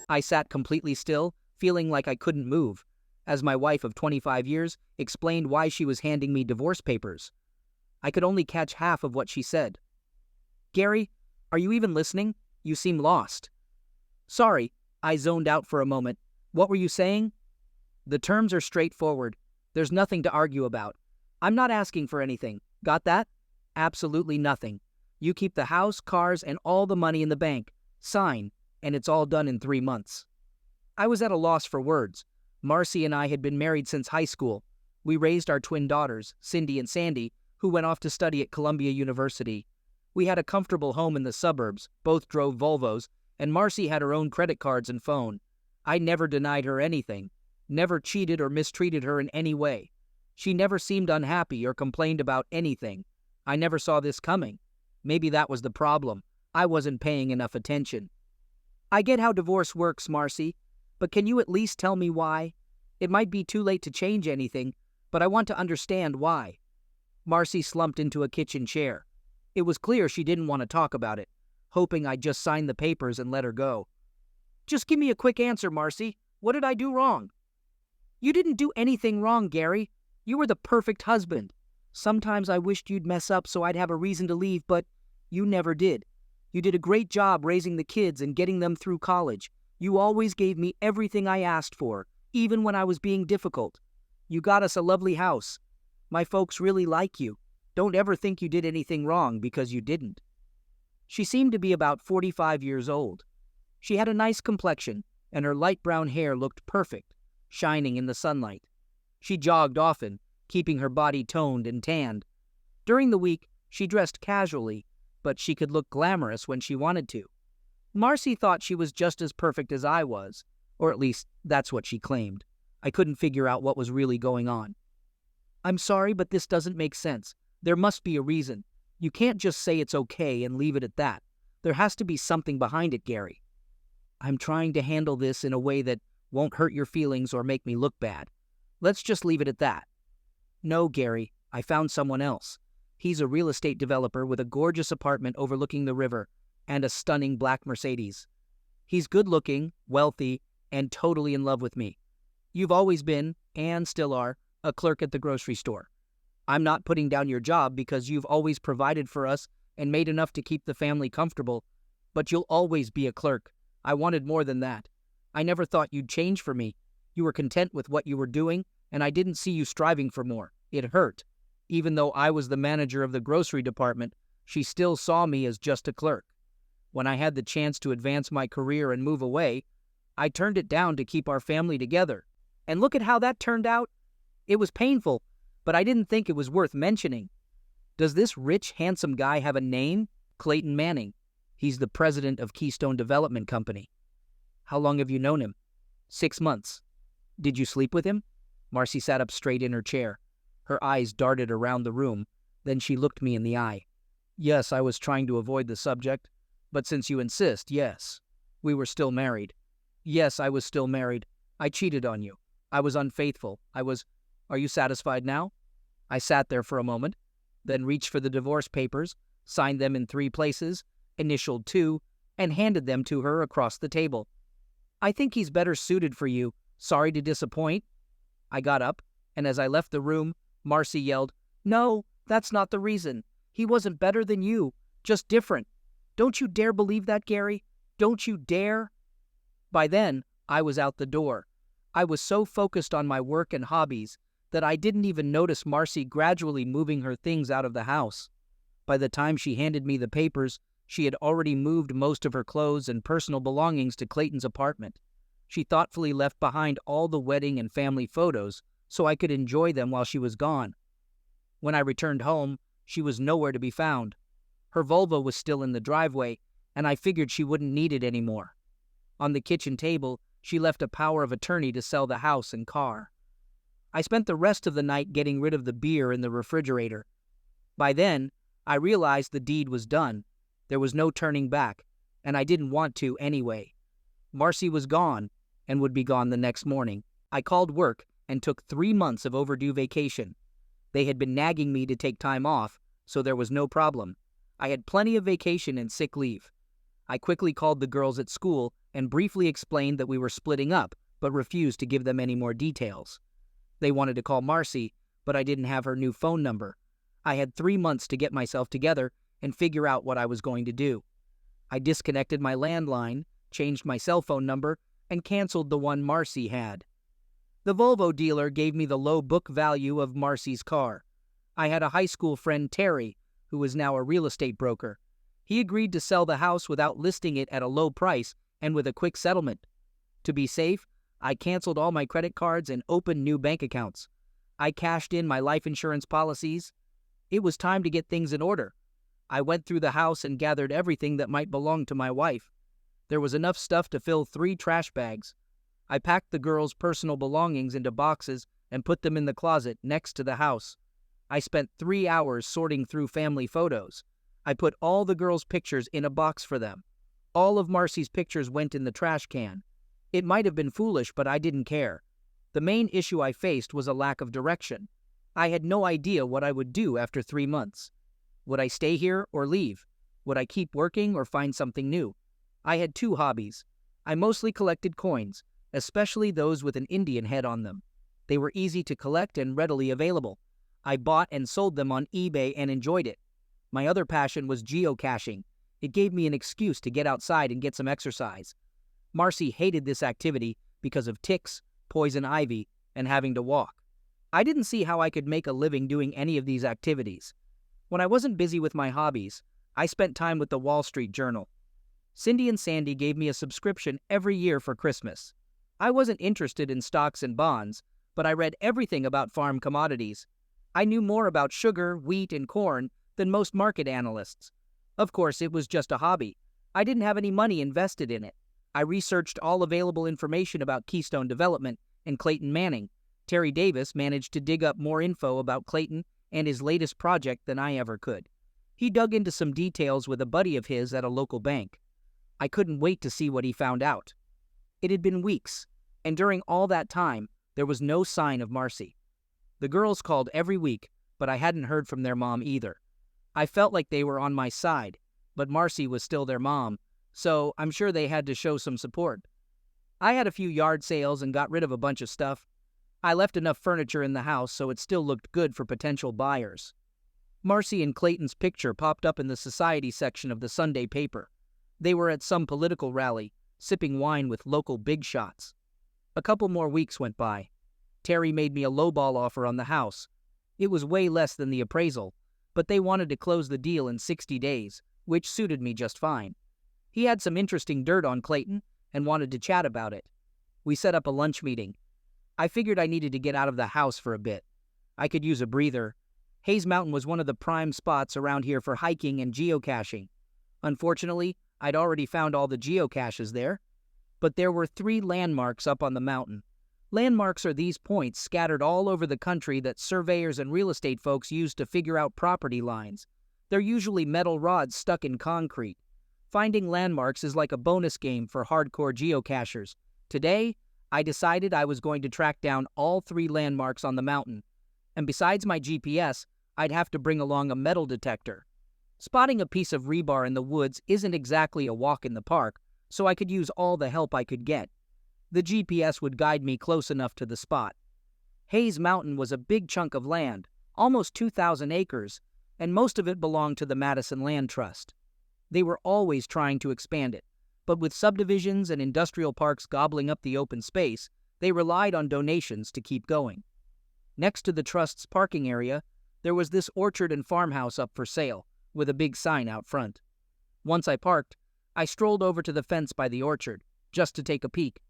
I sat completely still, feeling like I couldn't move, as my wife of 25 years explained why she was handing me divorce papers. I could only catch half of what she said. "Gary, are you even listening? You seem lost." "Sorry," I zoned out for a moment. "What were you saying?" "The terms are straightforward. There's nothing to argue about. I'm not asking for anything. Got that? Absolutely nothing. You keep the house, cars, and all the money in the bank. Sign, and it's all done in 3 months." I was at a loss for words. Marcy and I had been married since high school. We raised our twin daughters, Cindy and Sandy, who went off to study at Columbia University. We had a comfortable home in the suburbs, both drove Volvos, and Marcy had her own credit cards and phone. I never denied her anything, never cheated or mistreated her in any way. She never seemed unhappy or complained about anything. I never saw this coming. Maybe that was the problem. I wasn't paying enough attention. "I get how divorce works, Marcy, but can you at least tell me why? It might be too late to change anything, but I want to understand why." Marcy slumped into a kitchen chair. It was clear she didn't want to talk about it, hoping I'd just sign the papers and let her go. "Just give me a quick answer, Marcy. What did I do wrong?" "You didn't do anything wrong, Gary. You were the perfect husband. Sometimes I wished you'd mess up so I'd have a reason to leave, but you never did. You did a great job raising the kids and getting them through college. You always gave me everything I asked for, even when I was being difficult. You got us a lovely house. My folks really like you. Don't ever think you did anything wrong, because you didn't." She seemed to be about 45 years old. She had a nice complexion, and her light brown hair looked perfect, shining in the sunlight. She jogged often, keeping her body toned and tanned. During the week, she dressed casually, but she could look glamorous when she wanted to. Marcy thought she was just as perfect as I was, or at least that's what she claimed. I couldn't figure out what was really going on. "I'm sorry, but this doesn't make sense. There must be a reason. You can't just say it's okay and leave it at that. There has to be something behind it, Gary." "I'm trying to handle this in a way that won't hurt your feelings or make me look bad. Let's just leave it at that." "No, Gary, I found someone else. He's a real estate developer with a gorgeous apartment overlooking the river and a stunning black Mercedes. He's good-looking, wealthy, and totally in love with me. You've always been, and still are, a clerk at the grocery store. I'm not putting down your job because you've always provided for us and made enough to keep the family comfortable, but you'll always be a clerk. I wanted more than that. I never thought you'd change for me. You were content with what you were doing, and I didn't see you striving for more. It hurt. Even though I was the manager of the grocery department, she still saw me as just a clerk. When I had the chance to advance my career and move away, I turned it down to keep our family together. And look at how that turned out. It was painful, but I didn't think it was worth mentioning. Does this rich, handsome guy have a name? Clayton Manning. He's the president of Keystone Development Company." "How long have you known him?" 6 months. "Did you sleep with him?" Marcy sat up straight in her chair. Her eyes darted around the room. Then she looked me in the eye. "Yes, I was trying to avoid the subject. But since you insist, yes. We were still married." "Yes, I was still married. I cheated on you. I was unfaithful. Are you satisfied now?" I sat there for a moment, then reached for the divorce papers, signed them in 3 places, initialed 2, and handed them to her across the table. "I think he's better suited for you. Sorry to disappoint." I got up, and as I left the room, Marcy yelled, "No, that's not the reason. He wasn't better than you, just different. Don't you dare believe that, Gary. Don't you dare." By then, I was out the door. I was so focused on my work and hobbies that I didn't even notice Marcy gradually moving her things out of the house. By the time she handed me the papers, she had already moved most of her clothes and personal belongings to Clayton's apartment. She thoughtfully left behind all the wedding and family photos so I could enjoy them while she was gone. When I returned home, she was nowhere to be found. Her Volvo was still in the driveway, and I figured she wouldn't need it anymore. On the kitchen table, she left a power of attorney to sell the house and car. I spent the rest of the night getting rid of the beer in the refrigerator. By then, I realized the deed was done. There was no turning back, and I didn't want to anyway. Marcy was gone, and would be gone the next morning. I called work and took 3 months of overdue vacation. They had been nagging me to take time off, so there was no problem. I had plenty of vacation and sick leave. I quickly called the girls at school and briefly explained that we were splitting up, but refused to give them any more details. They wanted to call Marcy, but I didn't have her new phone number. I had 3 months to get myself together and figure out what I was going to do. I disconnected my landline, changed my cell phone number, and canceled the one Marcy had. The Volvo dealer gave me the low book value of Marcy's car. I had a high school friend, Terry, who is now a real estate broker. He agreed to sell the house without listing it at a low price and with a quick settlement. To be safe, I canceled all my credit cards and opened new bank accounts. I cashed in my life insurance policies. It was time to get things in order. I went through the house and gathered everything that might belong to my wife. There was enough stuff to fill 3 trash bags. I packed the girls' personal belongings into boxes and put them in the closet next to the house. I spent 3 hours sorting through family photos. I put all the girls' pictures in a box for them. All of Marcy's pictures went in the trash can. It might have been foolish, but I didn't care. The main issue I faced was a lack of direction. I had no idea what I would do after 3 months. Would I stay here or leave? Would I keep working or find something new? I had 2 hobbies. I mostly collected coins, especially those with an Indian head on them. They were easy to collect and readily available. I bought and sold them on eBay and enjoyed it. My other passion was geocaching. It gave me an excuse to get outside and get some exercise. Marcy hated this activity because of ticks, poison ivy, and having to walk. I didn't see how I could make a living doing any of these activities. When I wasn't busy with my hobbies, I spent time with the Wall Street Journal. Cindy and Sandy gave me a subscription every year for Christmas. I wasn't interested in stocks and bonds, but I read everything about farm commodities. I knew more about sugar, wheat, and corn than most market analysts. Of course, it was just a hobby. I didn't have any money invested in it. I researched all available information about Keystone Development and Clayton Manning. Terry Davis managed to dig up more info about Clayton and his latest project than I ever could. He dug into some details with a buddy of his at a local bank. I couldn't wait to see what he found out. It had been weeks, and during all that time, there was no sign of Marcy. The girls called every week, but I hadn't heard from their mom either. I felt like they were on my side, but Marcy was still their mom, so I'm sure they had to show some support. I had a few yard sales and got rid of a bunch of stuff. I left enough furniture in the house so it still looked good for potential buyers. Marcy and Clayton's picture popped up in the society section of the Sunday paper. They were at some political rally, sipping wine with local big shots. A couple more weeks went by. Terry made me a lowball offer on the house. It was way less than the appraisal, but they wanted to close the deal in 60 days, which suited me just fine. He had some interesting dirt on Clayton and wanted to chat about it. We set up a lunch meeting. I figured I needed to get out of the house for a bit. I could use a breather. Hayes Mountain was one of the prime spots around here for hiking and geocaching. Unfortunately, I'd already found all the geocaches there, but there were 3 landmarks up on the mountain. Landmarks are these points scattered all over the country that surveyors and real estate folks use to figure out property lines. They're usually metal rods stuck in concrete. Finding landmarks is like a bonus game for hardcore geocachers. Today, I decided I was going to track down all 3 landmarks on the mountain. And besides my GPS, I'd have to bring along a metal detector. Spotting a piece of rebar in the woods isn't exactly a walk in the park, so I could use all the help I could get. The GPS would guide me close enough to the spot. Hayes Mountain was a big chunk of land, almost 2,000 acres, and most of it belonged to the Madison Land Trust. They were always trying to expand it, but with subdivisions and industrial parks gobbling up the open space, they relied on donations to keep going. Next to the Trust's parking area, there was this orchard and farmhouse up for sale, with a big sign out front. Once I parked, I strolled over to the fence by the orchard, just to take a peek.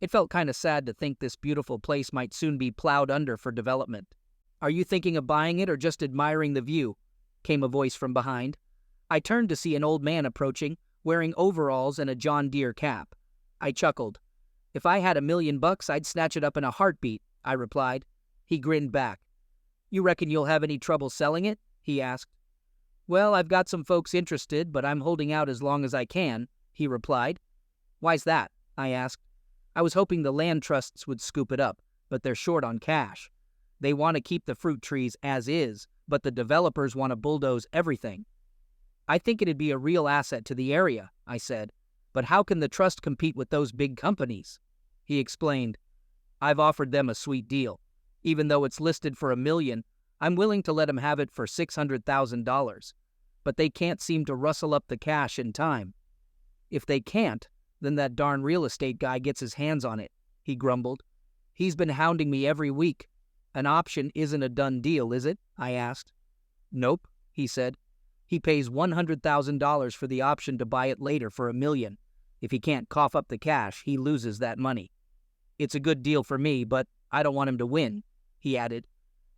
It felt kind of sad to think this beautiful place might soon be plowed under for development. "Are you thinking of buying it or just admiring the view?" came a voice from behind. I turned to see an old man approaching, wearing overalls and a John Deere cap. I chuckled. "If I had $1 million, I'd snatch it up in a heartbeat," I replied. He grinned back. "You reckon you'll have any trouble selling it?" he asked. "Well, I've got some folks interested, but I'm holding out as long as I can," he replied. "Why's that?" I asked. I was hoping the land trusts would scoop it up, but they're short on cash. They want to keep the fruit trees as is, but the developers want to bulldoze everything. I think it'd be a real asset to the area, I said. But how can the trust compete with those big companies? He explained, I've offered them a sweet deal. Even though it's listed for $1 million, I'm willing to let them have it for $600,000. But they can't seem to rustle up the cash in time. If they can't, then that darn real estate guy gets his hands on it, he grumbled. He's been hounding me every week. An option isn't a done deal, is it? I asked. Nope, he said. He pays $100,000 for the option to buy it later for $1 million. If he can't cough up the cash, he loses that money. It's a good deal for me, but I don't want him to win, he added.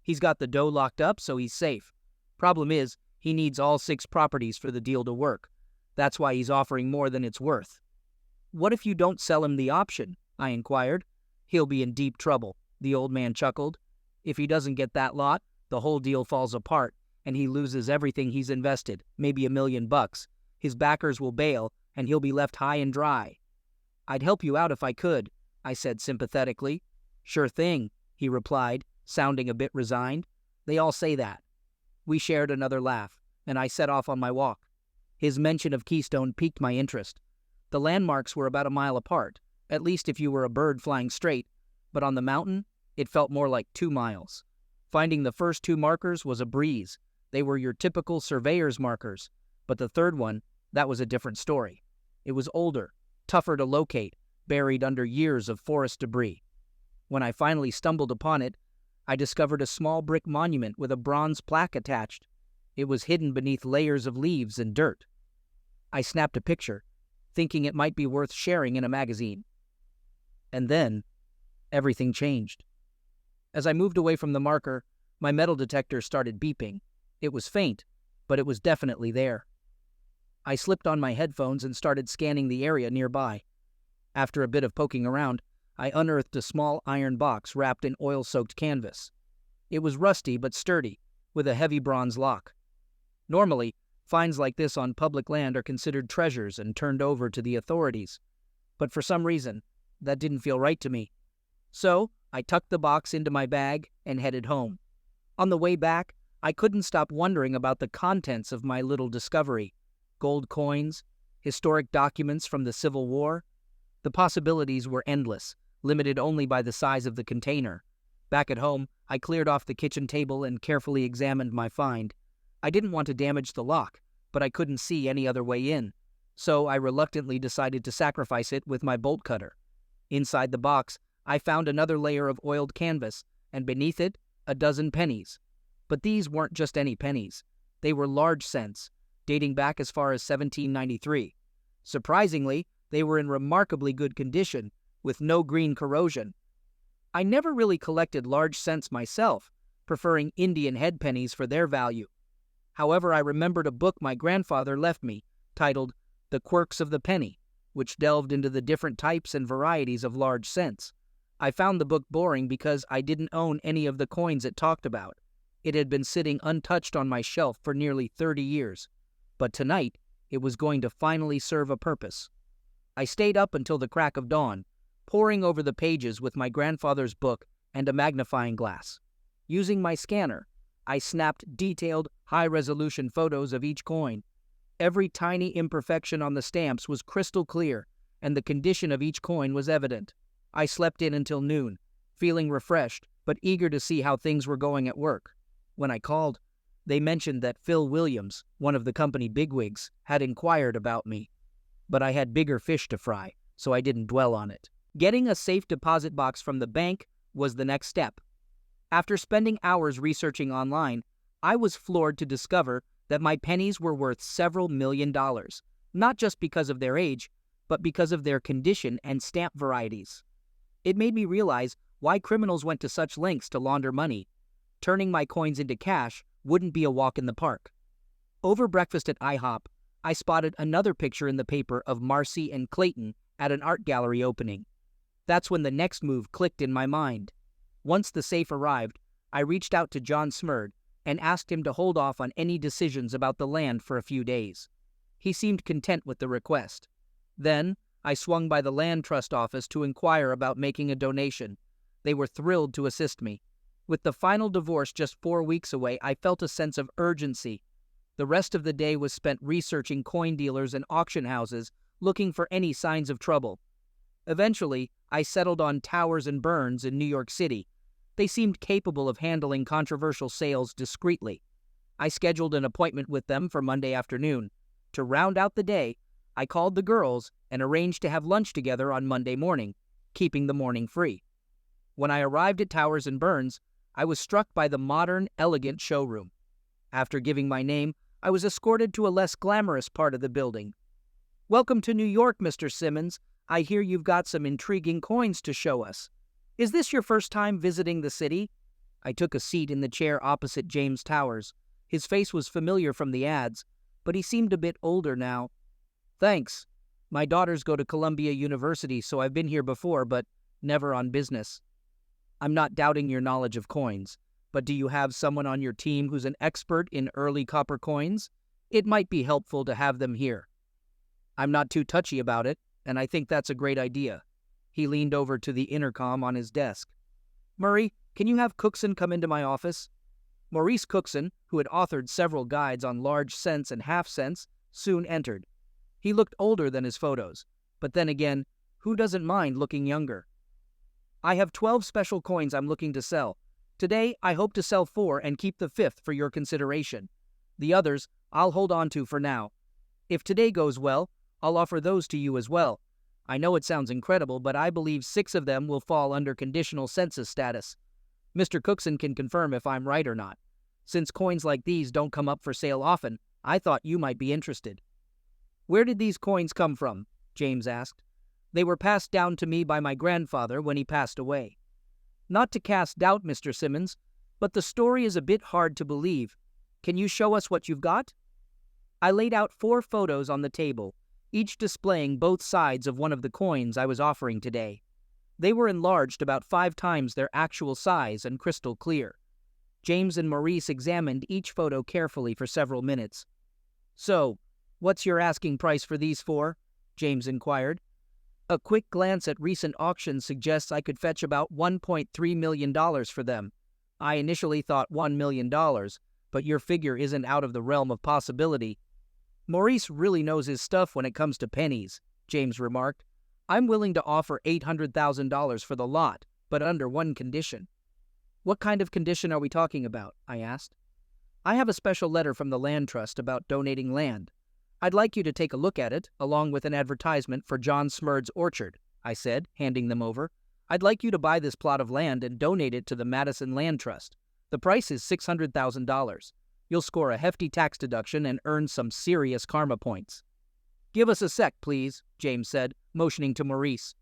He's got the dough locked up, so he's safe. Problem is, he needs all 6 properties for the deal to work. That's why he's offering more than it's worth. What if you don't sell him the option? I inquired. He'll be in deep trouble, the old man chuckled. If he doesn't get that lot, the whole deal falls apart, and he loses everything he's invested, maybe $1 million. His backers will bail, and he'll be left high and dry. I'd help you out if I could, I said sympathetically. Sure thing, he replied, sounding a bit resigned. They all say that. We shared another laugh, and I set off on my walk. His mention of Keystone piqued my interest. The landmarks were about 1 mile apart, at least if you were a bird flying straight, but on the mountain, it felt more like 2 miles. Finding the first 2 markers was a breeze. They were your typical surveyor's markers, but the third one, that was a different story. It was older, tougher to locate, buried under years of forest debris. When I finally stumbled upon it, I discovered a small brick monument with a bronze plaque attached. It was hidden beneath layers of leaves and dirt. I snapped a picture, thinking it might be worth sharing in a magazine. And then, everything changed. As I moved away from the marker, my metal detector started beeping. It was faint, but it was definitely there. I slipped on my headphones and started scanning the area nearby. After a bit of poking around, I unearthed a small iron box wrapped in oil-soaked canvas. It was rusty but sturdy, with a heavy bronze lock. Normally, finds like this on public land are considered treasures and turned over to the authorities. But for some reason, that didn't feel right to me. So, I tucked the box into my bag and headed home. On the way back, I couldn't stop wondering about the contents of my little discovery. Gold coins, historic documents from the Civil War. The possibilities were endless, limited only by the size of the container. Back at home, I cleared off the kitchen table and carefully examined my find. I didn't want to damage the lock, but I couldn't see any other way in, so I reluctantly decided to sacrifice it with my bolt cutter. Inside the box, I found another layer of oiled canvas, and beneath it, a dozen pennies. But these weren't just any pennies. They were large cents, dating back as far as 1793. Surprisingly, they were in remarkably good condition, with no green corrosion. I never really collected large cents myself, preferring Indian head pennies for their value. However, I remembered a book my grandfather left me, titled The Quirks of the Penny, which delved into the different types and varieties of large cents. I found the book boring because I didn't own any of the coins it talked about. It had been sitting untouched on my shelf for nearly 30 years. But tonight, it was going to finally serve a purpose. I stayed up until the crack of dawn, poring over the pages with my grandfather's book and a magnifying glass. Using my scanner, I snapped detailed, high-resolution photos of each coin. Every tiny imperfection on the stamps was crystal clear, and the condition of each coin was evident. I slept in until noon, feeling refreshed, but eager to see how things were going at work. When I called, they mentioned that Phil Williams, one of the company bigwigs, had inquired about me. But I had bigger fish to fry, so I didn't dwell on it. Getting a safe deposit box from the bank was the next step. After spending hours researching online, I was floored to discover that my pennies were worth several $1 million, not just because of their age, but because of their condition and stamp varieties. It made me realize why criminals went to such lengths to launder money. Turning my coins into cash wouldn't be a walk in the park. Over breakfast at IHOP, I spotted another picture in the paper of Marcy and Clayton at an art gallery opening. That's when the next move clicked in my mind. Once the safe arrived, I reached out to John Smurd and asked him to hold off on any decisions about the land for a few days. He seemed content with the request. Then, I swung by the Land Trust office to inquire about making a donation. They were thrilled to assist me. With the final divorce just 4 weeks away, I felt a sense of urgency. The rest of the day was spent researching coin dealers and auction houses, looking for any signs of trouble. Eventually, I settled on Towers and Burns in New York City. They seemed capable of handling controversial sales discreetly. I scheduled an appointment with them for Monday afternoon. To round out the day, I called the girls and arranged to have lunch together on Monday morning, keeping the morning free. When I arrived at Towers and Burns, I was struck by the modern, elegant showroom. After giving my name, I was escorted to a less glamorous part of the building. "Welcome to New York, Mr. Simmons. I hear you've got some intriguing coins to show us. Is this your first time visiting the city?" I took a seat in the chair opposite James Towers. His face was familiar from the ads, but he seemed a bit older now. "Thanks. My daughters go to Columbia University, so I've been here before, but never on business." "I'm not doubting your knowledge of coins, but do you have someone on your team who's an expert in early copper coins? It might be helpful to have them here." "I'm not too touchy about it, and I think that's a great idea." He leaned over to the intercom on his desk. "Murray, can you have Cookson come into my office?" Maurice Cookson, who had authored several guides on large cents and half cents, soon entered. He looked older than his photos, but then again, who doesn't mind looking younger? "I have 12 special coins I'm looking to sell. Today, I hope to sell 4 and keep the 5th for your consideration. The others, I'll hold on to for now. If today goes well, I'll offer those to you as well. I know it sounds incredible, but I believe 6 of them will fall under conditional census status. Mr. Cookson can confirm if I'm right or not. Since coins like these don't come up for sale often, I thought you might be interested." "Where did these coins come from?" James asked. "They were passed down to me by my grandfather when he passed away." "Not to cast doubt, Mr. Simmons, but the story is a bit hard to believe. Can you show us what you've got?" I laid out 4 photos on the table, each displaying both sides of one of the coins I was offering today. They were enlarged about 5 times their actual size and crystal clear. James and Maurice examined each photo carefully for several minutes. "So, what's your asking price for these 4? James inquired. "A quick glance at recent auctions suggests I could fetch about $1.3 million for them. I initially thought $1 million, but your figure isn't out of the realm of possibility." "Maurice really knows his stuff when it comes to pennies," James remarked. "I'm willing to offer $800,000 for the lot, but under one condition." "What kind of condition are we talking about?" I asked. "I have a special letter from the land trust about donating land. I'd like you to take a look at it, along with an advertisement for John Smurd's orchard," I said, handing them over. "I'd like you to buy this plot of land and donate it to the Madison Land Trust. The price is $600,000. You'll score a hefty tax deduction and earn some serious karma points." "Give us a sec, please," James said, motioning to Maurice.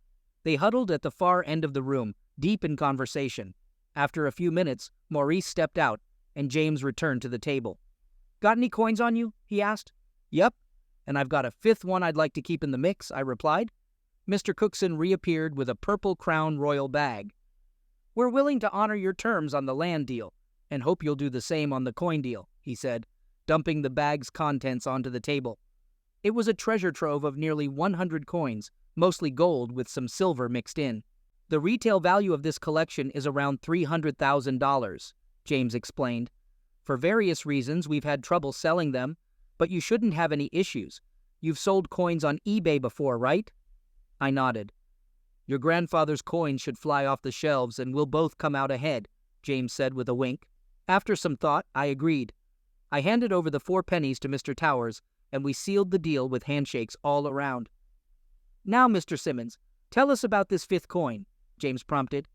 They huddled at the far end of the room, deep in conversation. After a few minutes, Maurice stepped out, and James returned to the table. "Got any coins on you?" he asked. "Yep, and I've got a 5th one I'd like to keep in the mix," I replied. Mr. Cookson reappeared with a purple Crown Royal bag. "We're willing to honor your terms on the land deal, and hope you'll do the same on the coin deal," he said, dumping the bag's contents onto the table. It was a treasure trove of nearly 100 coins, mostly gold with some silver mixed in. "The retail value of this collection is around $300,000, James explained. "For various reasons, we've had trouble selling them, but you shouldn't have any issues. You've sold coins on eBay before, right?" I nodded. "Your grandfather's coins should fly off the shelves and we'll both come out ahead," James said with a wink. After some thought, I agreed. I handed over the 4 pennies to Mr. Towers, and we sealed the deal with handshakes all around. "Now, Mr. Simmons, tell us about this 5th coin," James prompted.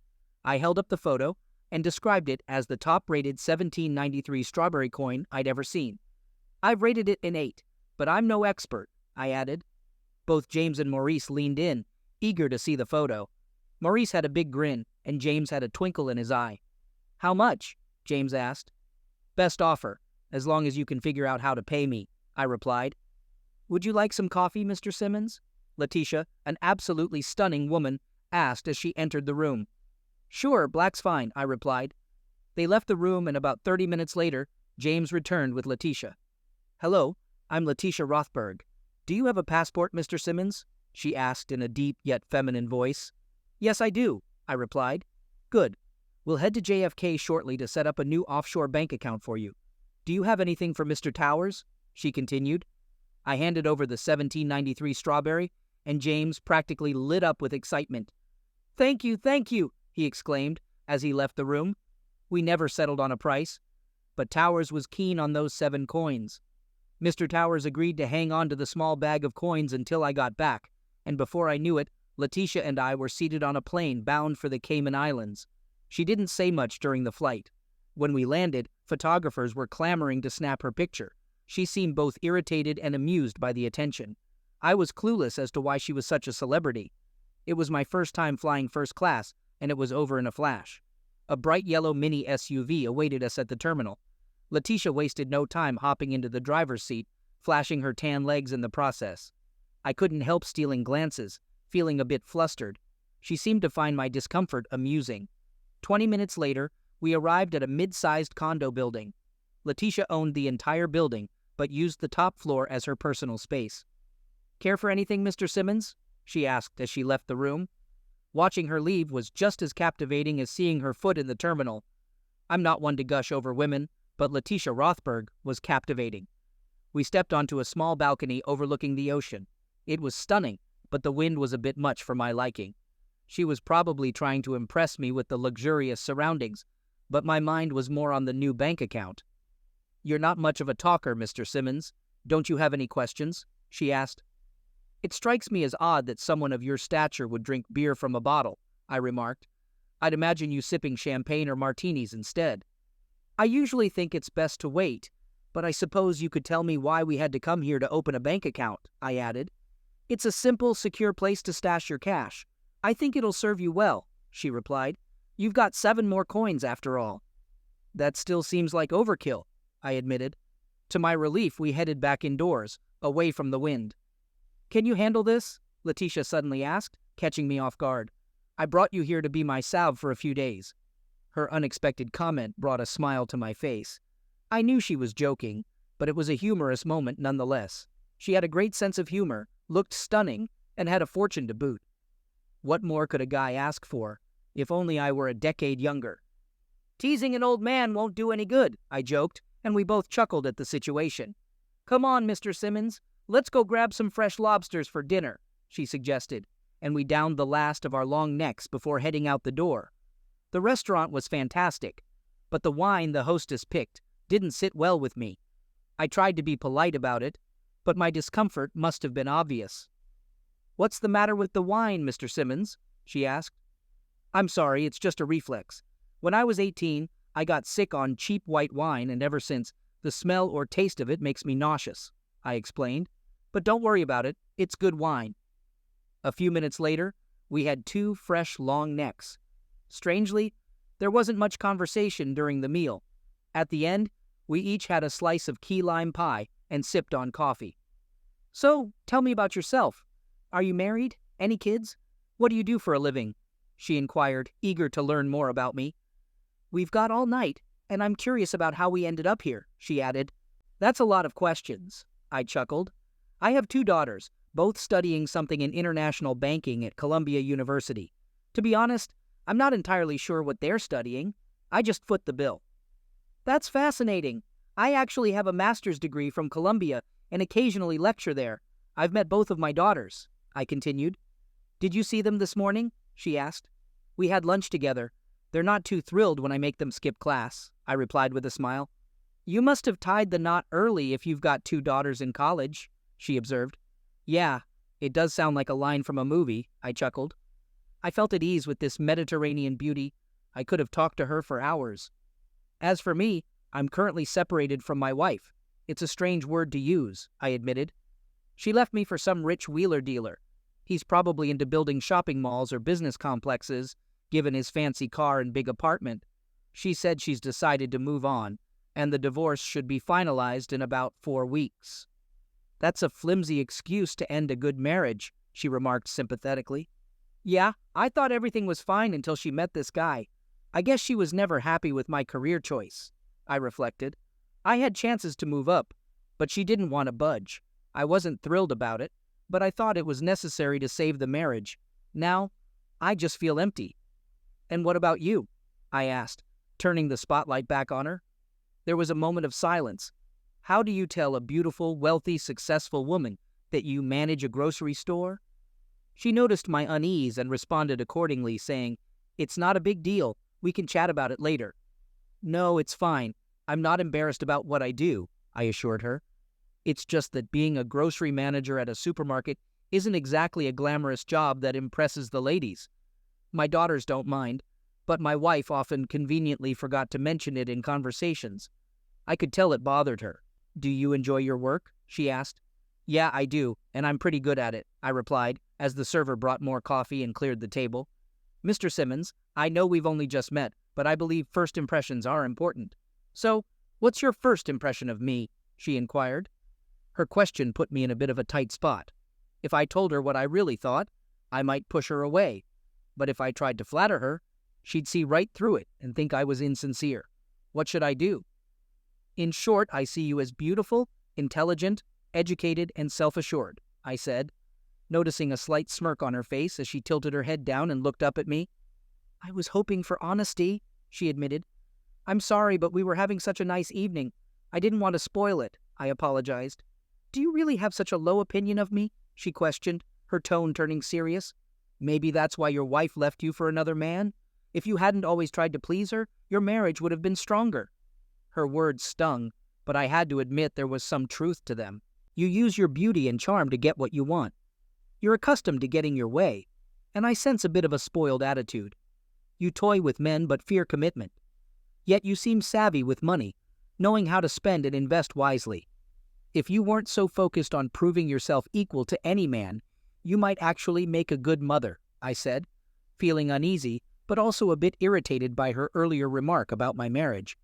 I held up the photo and described it as the top-rated 1793 strawberry coin I'd ever seen. "I've rated it an 8, but I'm no expert," I added. Both James and Maurice leaned in, eager to see the photo. Maurice had a big grin, and James had a twinkle in his eye. "How much?" James asked. "Best offer, as long as you can figure out how to pay me," I replied. "Would you like some coffee, Mr. Simmons?" Letitia, an absolutely stunning woman, asked as she entered the room. "Sure, black's fine," I replied. They left the room, and about 30 minutes later, James returned with Letitia. "Hello, I'm Letitia Rothberg. Do you have a passport, Mr. Simmons?" she asked in a deep yet feminine voice. "Yes, I do," I replied. "Good. We'll head to JFK shortly to set up a new offshore bank account for you. "Do you have anything for Mr. Towers?" she continued. I handed over the 1793 strawberry, and James practically lit up with excitement. Thank you, he exclaimed as he left the room. We never settled on a price, but Towers was keen on those 7 coins. Mr. Towers agreed to hang on to the small bag of coins until I got back, and before I knew it, Letitia and I were seated on a plane bound for the Cayman Islands. She didn't say much during the flight. When we landed, photographers were clamoring to snap her picture. She seemed both irritated and amused by the attention. I was clueless as to why she was such a celebrity. It was my first time flying first class, and it was over in a flash. A bright yellow mini SUV awaited us at the terminal. Letitia wasted no time hopping into the driver's seat, flashing her tan legs in the process. I couldn't help stealing glances, feeling a bit flustered. She seemed to find my discomfort amusing. 20 minutes later, we arrived at a mid-sized condo building. Letitia owned the entire building, but used the top floor as her personal space. "Care for anything, Mr. Simmons?" she asked as she left the room. Watching her leave was just as captivating as seeing her foot in the terminal. I'm not one to gush over women, but Letitia Rothberg was captivating. We stepped onto a small balcony overlooking the ocean. It was stunning, but the wind was a bit much for my liking. She was probably trying to impress me with the luxurious surroundings, but my mind was more on the new bank account. "You're not much of a talker, Mr. Simmons. Don't you have any questions?" she asked. "It strikes me as odd that someone of your stature would drink beer from a bottle," I remarked. "I'd imagine you sipping champagne or martinis instead." "I usually think it's best to wait, but I suppose you could tell me why we had to come here to open a bank account," I added. "It's a simple, secure place to stash your cash. I think it'll serve you well," she replied. "You've got 7 more coins after all." "That still seems like overkill," I admitted. To my relief, we headed back indoors, away from the wind. "Can you handle this?" Letitia suddenly asked, catching me off guard. "I brought you here to be my salve for a few days." Her unexpected comment brought a smile to my face. I knew she was joking, but it was a humorous moment nonetheless. She had a great sense of humor, looked stunning, and had a fortune to boot. What more could a guy ask for? If only I were a decade younger. "Teasing an old man won't do any good," I joked, and we both chuckled at the situation. "Come on, Mr. Simmons. Let's go grab some fresh lobsters for dinner," she suggested, and we downed the last of our long necks before heading out the door. The restaurant was fantastic, but the wine the hostess picked didn't sit well with me. I tried to be polite about it, but my discomfort must have been obvious. "What's the matter with the wine, Mr. Simmons?" she asked. "I'm sorry, it's just a reflex. When I was 18, I got sick on cheap white wine, and ever since, the smell or taste of it makes me nauseous," I explained. "But don't worry about it, it's good wine." A few minutes later, we had 2 fresh long necks. Strangely, there wasn't much conversation during the meal. At the end, we each had a slice of key lime pie and sipped on coffee. "So, tell me about yourself. Are you married? Any kids? What do you do for a living?" she inquired, eager to learn more about me. "We've got all night, and I'm curious about how we ended up here," she added. "That's a lot of questions," I chuckled. "I have 2 daughters, both studying something in international banking at Columbia University. To be honest, I'm not entirely sure what they're studying. I just foot the bill." "That's fascinating. I actually have a master's degree from Columbia and occasionally lecture there. I've met both of my daughters," I continued. "Did you see them this morning?" she asked. "We had lunch together. They're not too thrilled when I make them skip class," I replied with a smile. "You must have tied the knot early if you've got 2 daughters in college," she observed. "Yeah, it does sound like a line from a movie," I chuckled. I felt at ease with this Mediterranean beauty. I could have talked to her for hours. "As for me, I'm currently separated from my wife. It's a strange word to use," I admitted. "She left me for some rich wheeler dealer. He's probably into building shopping malls or business complexes, given his fancy car and big apartment. She said she's decided to move on, and the divorce should be finalized in about 4 weeks. "That's a flimsy excuse to end a good marriage," she remarked sympathetically. "Yeah, I thought everything was fine until she met this guy. I guess she was never happy with my career choice," I reflected. "I had chances to move up, but she didn't want to budge. I wasn't thrilled about it, but I thought it was necessary to save the marriage. Now, I just feel empty." "And what about you?" I asked, turning the spotlight back on her. There was a moment of silence. How do you tell a beautiful, wealthy, successful woman that you manage a grocery store? She noticed my unease and responded accordingly, saying, "It's not a big deal. We can chat about it later." "No, it's fine. I'm not embarrassed about what I do," I assured her. "It's just that being a grocery manager at a supermarket isn't exactly a glamorous job that impresses the ladies. My daughters don't mind, but my wife often conveniently forgot to mention it in conversations. I could tell it bothered her." "Do you enjoy your work?" she asked. "Yeah, I do, and I'm pretty good at it," I replied, as the server brought more coffee and cleared the table. "Mr. Simmons, I know we've only just met, but I believe first impressions are important. So, what's your first impression of me?" she inquired. Her question put me in a bit of a tight spot. If I told her what I really thought, I might push her away. But if I tried to flatter her, she'd see right through it and think I was insincere. What should I do? "In short, I see you as beautiful, intelligent, educated, and self-assured," I said, noticing a slight smirk on her face as she tilted her head down and looked up at me. "I was hoping for honesty," she admitted. "I'm sorry, but we were having such a nice evening. I didn't want to spoil it," I apologized. "Do you really have such a low opinion of me?" she questioned, her tone turning serious. "Maybe that's why your wife left you for another man? If you hadn't always tried to please her, your marriage would have been stronger." Her words stung, but I had to admit there was some truth to them. You use your beauty and charm to get what you want. You're accustomed to getting your way, and I sense a bit of a spoiled attitude. You toy with men but fear commitment. Yet you seem savvy with money, knowing how to spend and invest wisely. If you weren't so focused on proving yourself equal to any man, you might actually make a good mother, I said, feeling uneasy, but also a bit irritated by her earlier remark about my marriage.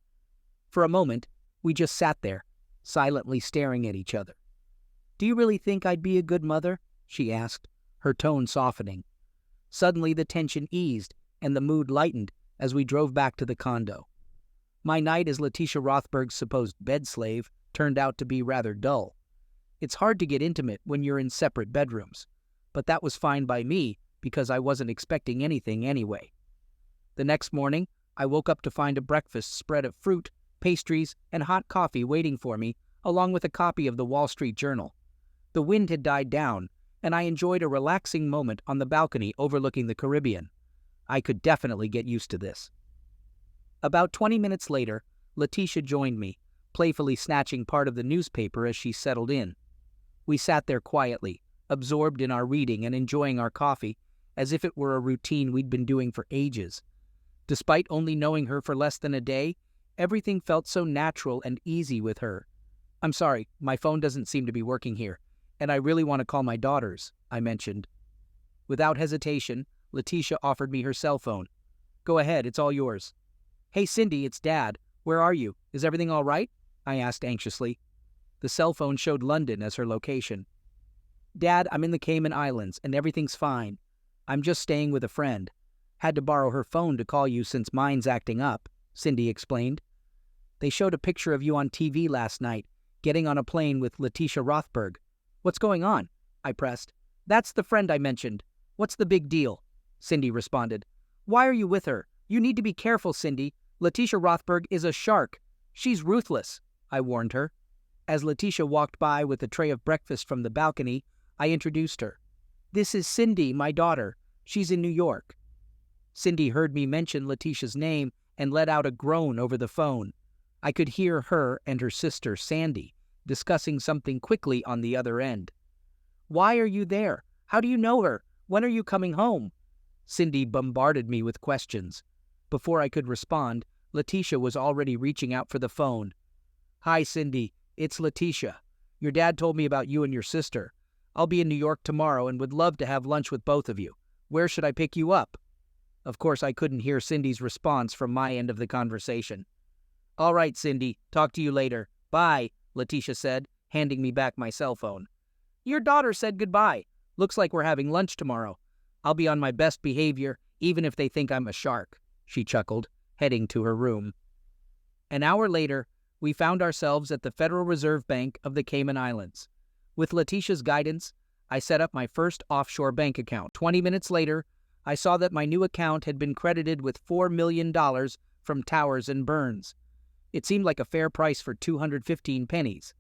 For a moment, we just sat there, silently staring at each other. "Do you really think I'd be a good mother?" she asked, her tone softening. Suddenly the tension eased and the mood lightened as we drove back to the condo. My night as Letitia Rothberg's supposed bed slave turned out to be rather dull. It's hard to get intimate when you're in separate bedrooms, but that was fine by me because I wasn't expecting anything anyway. The next morning, I woke up to find a breakfast spread of fruit, pastries, and hot coffee waiting for me, along with a copy of the Wall Street Journal. The wind had died down, and I enjoyed a relaxing moment on the balcony overlooking the Caribbean. I could definitely get used to this. About 20 minutes later, Letitia joined me, playfully snatching part of the newspaper as she settled in. We sat there quietly, absorbed in our reading and enjoying our coffee, as if it were a routine we'd been doing for ages. Despite only knowing her for less than a day, everything felt so natural and easy with her. "I'm sorry, my phone doesn't seem to be working here, and I really want to call my daughters," I mentioned. Without hesitation, Letitia offered me her cell phone. "Go ahead, it's all yours." "Hey Cindy, it's Dad. Where are you? Is everything all right?" I asked anxiously. The cell phone showed London as her location. "Dad, I'm in the Cayman Islands, and everything's fine. I'm just staying with a friend. Had to borrow her phone to call you since mine's acting up," Cindy explained. "They showed a picture of you on TV last night, getting on a plane with Letitia Rothberg. What's going on?" I pressed. "That's the friend I mentioned. What's the big deal?" Cindy responded. "Why are you with her? You need to be careful, Cindy. Letitia Rothberg is a shark. She's ruthless," I warned her. As Letitia walked by with a tray of breakfast from the balcony, I introduced her. "This is Cindy, my daughter. She's in New York." Cindy heard me mention Letitia's name and let out a groan over the phone. I could hear her and her sister, Sandy, discussing something quickly on the other end. "Why are you there? How do you know her? When are you coming home?" Cindy bombarded me with questions. Before I could respond, Letitia was already reaching out for the phone. "Hi, Cindy. It's Letitia. Your dad told me about you and your sister. I'll be in New York tomorrow and would love to have lunch with both of you. Where should I pick you up?" Of course, I couldn't hear Cindy's response from my end of the conversation. "All right, Cindy. Talk to you later. Bye," Letitia said, handing me back my cell phone. "Your daughter said goodbye. Looks like we're having lunch tomorrow. I'll be on my best behavior, even if they think I'm a shark," she chuckled, heading to her room. An hour later, we found ourselves at the Federal Reserve Bank of the Cayman Islands. With Letitia's guidance, I set up my first offshore bank account. 20 minutes later, I saw that my new account had been credited with $4 million from Towers and Burns. It seemed like a fair price for 215 pennies.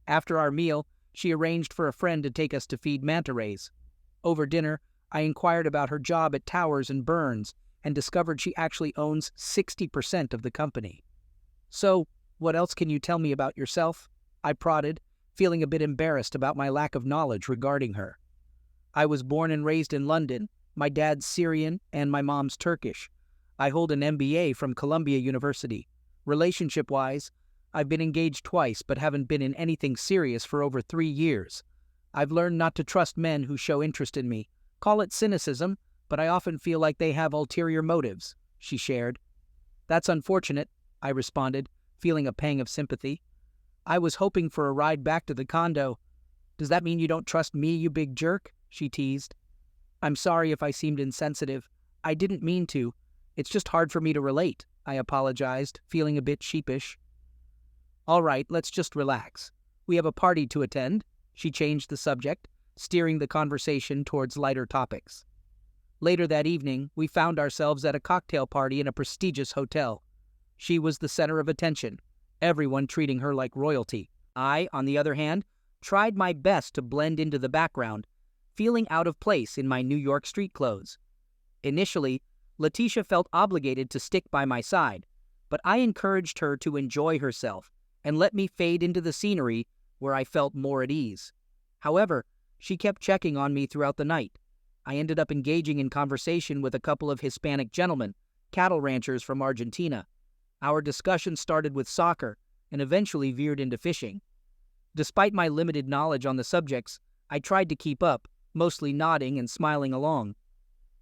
After our meal, she arranged for a friend to take us to feed manta rays. Over dinner, I inquired about her job at Towers and Burns and discovered she actually owns 60% of the company. "So, what else can you tell me about yourself?" I prodded, feeling a bit embarrassed about my lack of knowledge regarding her. "I was born and raised in London. My dad's Syrian and my mom's Turkish. I hold an MBA from Columbia University. Relationship-wise, I've been engaged twice but haven't been in anything serious for over 3 years. I've learned not to trust men who show interest in me. Call it cynicism, but I often feel like they have ulterior motives," she shared. "That's unfortunate," I responded, feeling a pang of sympathy. "I was hoping for a ride back to the condo." "Does that mean you don't trust me, you big jerk?" she teased. "I'm sorry if I seemed insensitive. I didn't mean to. It's just hard for me to relate," I apologized, feeling a bit sheepish. "All right, let's just relax. We have a party to attend," she changed the subject, steering the conversation towards lighter topics. Later that evening, we found ourselves at a cocktail party in a prestigious hotel. She was the center of attention, everyone treating her like royalty. I, on the other hand, tried my best to blend into the background, feeling out of place in my New York street clothes. Initially, Letitia felt obligated to stick by my side, but I encouraged her to enjoy herself and let me fade into the scenery where I felt more at ease. However, she kept checking on me throughout the night. I ended up engaging in conversation with a couple of Hispanic gentlemen, cattle ranchers from Argentina. Our discussion started with soccer and eventually veered into fishing. Despite my limited knowledge on the subjects, I tried to keep up, mostly nodding and smiling along.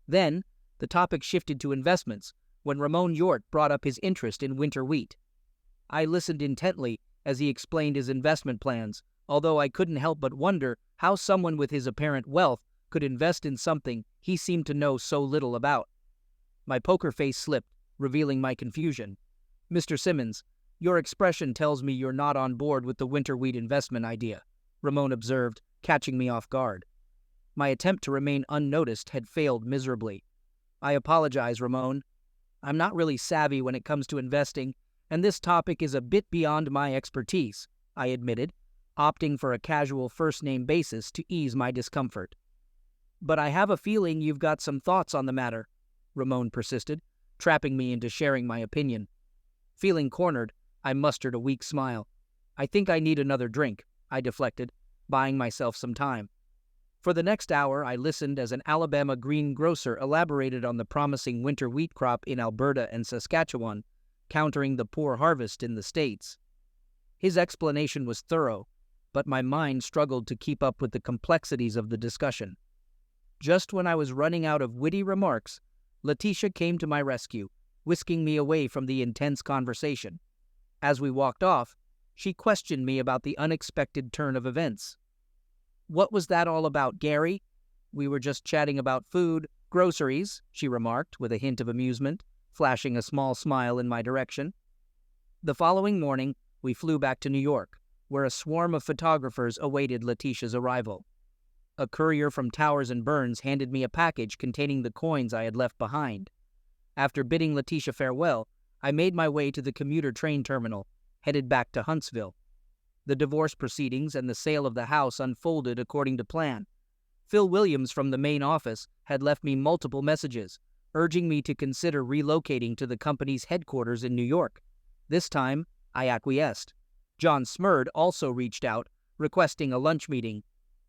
Then, the topic shifted to investments when Ramon Yort brought up his interest in winter wheat. I listened intently as he explained his investment plans, although I couldn't help but wonder how someone with his apparent wealth could invest in something he seemed to know so little about. My poker face slipped, revealing my confusion. "Mr. Simmons, your expression tells me you're not on board with the winter wheat investment idea," Ramon observed, catching me off guard. My attempt to remain unnoticed had failed miserably. "I apologize, Ramon. I'm not really savvy when it comes to investing, and this topic is a bit beyond my expertise," I admitted, opting for a casual first-name basis to ease my discomfort. "But I have a feeling you've got some thoughts on the matter," Ramon persisted, trapping me into sharing my opinion. Feeling cornered, I mustered a weak smile. "I think I need another drink," I deflected, buying myself some time. For the next hour, I listened as an Alabama greengrocer elaborated on the promising winter wheat crop in Alberta and Saskatchewan, countering the poor harvest in the States. His explanation was thorough, but my mind struggled to keep up with the complexities of the discussion. Just when I was running out of witty remarks, Letitia came to my rescue, whisking me away from the intense conversation. As we walked off, she questioned me about the unexpected turn of events. "What was that all about, Gary?" "We were just chatting about food, groceries," she remarked with a hint of amusement, flashing a small smile in my direction. The following morning, we flew back to New York, where a swarm of photographers awaited Letitia's arrival. A courier from Towers and Burns handed me a package containing the coins I had left behind. After bidding Letitia farewell, I made my way to the commuter train terminal, headed back to Huntsville. The divorce proceedings and the sale of the house unfolded according to plan. Phil Williams from the main office had left me multiple messages, urging me to consider relocating to the company's headquarters in New York. This time, I acquiesced. John Smurd also reached out, requesting a lunch meeting.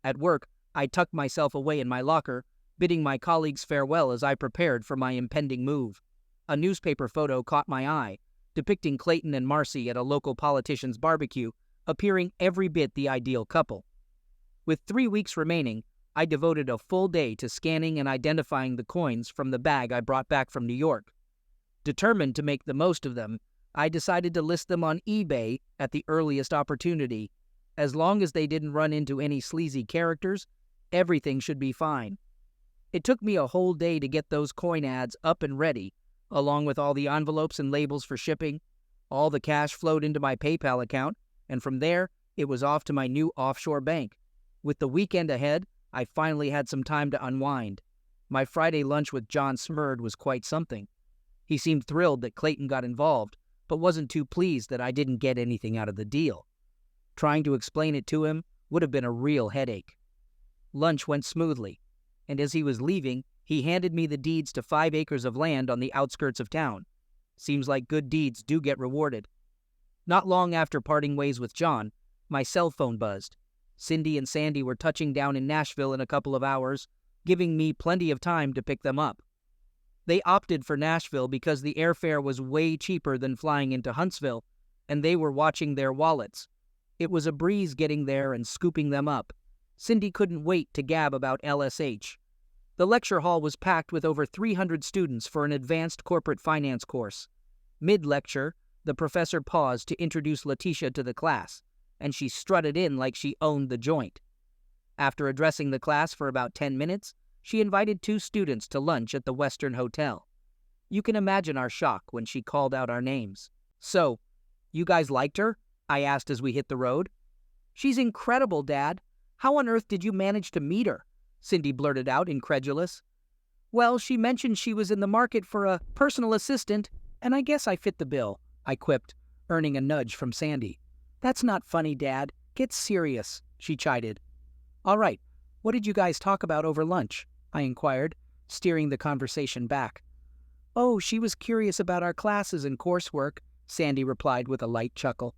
At work, I tucked myself away in my locker, bidding my colleagues farewell as I prepared for my impending move. A newspaper photo caught my eye, depicting Clayton and Marcy at a local politician's barbecue, appearing every bit the ideal couple. With 3 weeks remaining, I devoted a full day to scanning and identifying the coins from the bag I brought back from New York. Determined to make the most of them, I decided to list them on eBay at the earliest opportunity. As long as they didn't run into any sleazy characters, everything should be fine. It took me a whole day to get those coin ads up and ready, along with all the envelopes and labels for shipping. All the cash flowed into my PayPal account, and from there, it was off to my new offshore bank. With the weekend ahead, I finally had some time to unwind. My Friday lunch with John Smurd was quite something. He seemed thrilled that Clayton got involved, but wasn't too pleased that I didn't get anything out of the deal. Trying to explain it to him would have been a real headache. Lunch went smoothly, and as he was leaving, he handed me the deeds to 5 acres of land on the outskirts of town. Seems like good deeds do get rewarded. Not long after parting ways with John, my cell phone buzzed. Cindy and Sandy were touching down in Nashville in a couple of hours, giving me plenty of time to pick them up. They opted for Nashville because the airfare was way cheaper than flying into Huntsville, and they were watching their wallets. It was a breeze getting there and scooping them up. Cindy couldn't wait to gab about LSH. The lecture hall was packed with over 300 students for an advanced corporate finance course. Mid-lecture, the professor paused to introduce Letitia to the class, and she strutted in like she owned the joint. After addressing the class for about 10 minutes, she invited 2 students to lunch at the Western Hotel. You can imagine our shock when she called out our names. "So, you guys liked her?" I asked as we hit the road. "She's incredible, Dad. How on earth did you manage to meet her?" Cindy blurted out, incredulous. "Well, she mentioned she was in the market for a personal assistant, and I guess I fit the bill," I quipped, earning a nudge from Sandy. "That's not funny, Dad. Get serious," she chided. "All right, what did you guys talk about over lunch?" I inquired, steering the conversation back. "Oh, she was curious about our classes and coursework," Sandy replied with a light chuckle.